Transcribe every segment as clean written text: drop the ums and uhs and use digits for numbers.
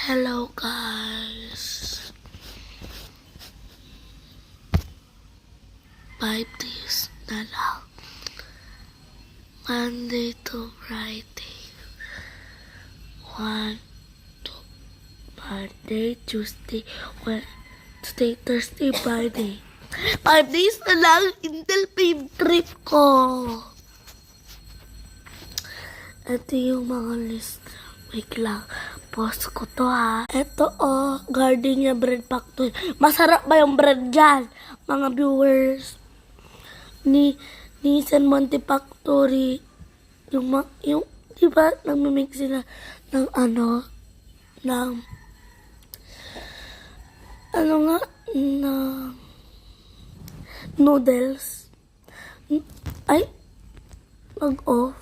Hello guys. 5 days na lang. Monday to Friday. Monday, Tuesday, Wednesday, Thursday, Friday. 5 days na lang until field trip ko. Ito yung mga list. Wait lang. Post ko to ha. Ito Gardenia Bread Factory. Masarap ba yung bread dyan? Mga viewers. Ni San Monte Factory. Yung di ba, nagmimix sila ng ng noodles. Ay, mag-off.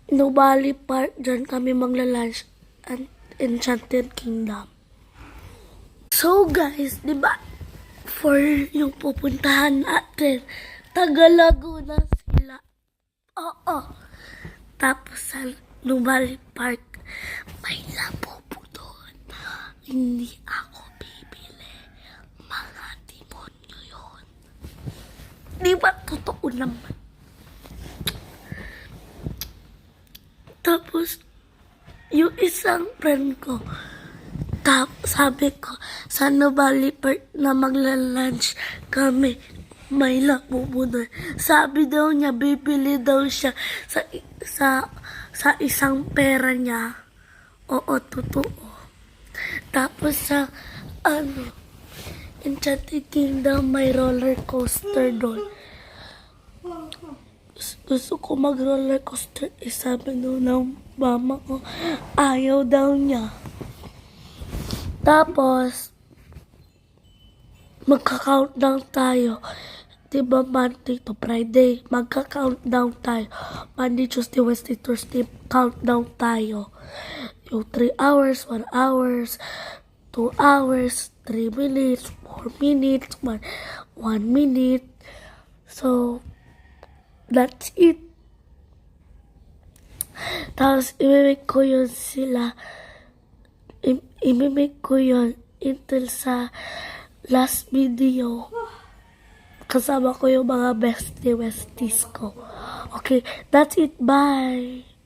Nubali Park, dyan kami magla-lunch at Enchanted Kingdom. So guys, di ba, for yung pupuntahan natin, taga Laguna sila. Oo. Tapos sa Nubali Park, may labubo doon. Hindi ako bibili. Mga demonyo yun. Di ba, totoo naman. Tapos, yung isang friend ko, sabi ko, sa Nubali Park na magla-lunch kami, may labubo doon. Sabi daw niya, bibili daw siya sa isang pera niya. Oo, totoo. Tapos sa, Enchanted Kingdom, may roller coaster doon. Gusto ko mag-roller coaster. Sabi daw ng mama ko, ayaw daw niya. Tapos, magka-countdown tayo. Diba Monday to Friday, magka-countdown tayo. Monday, Tuesday, Wednesday, Thursday, countdown tayo. Yung 3 hours, 1 hours, 2 hours, 3 minutes, 4 minutes, 1 minute. So, that's it. Tapos, imimik ko yun sila. Imimik ko yun until sa last video. Kasama ko yung mga besties ko. Okay, that's it. Bye!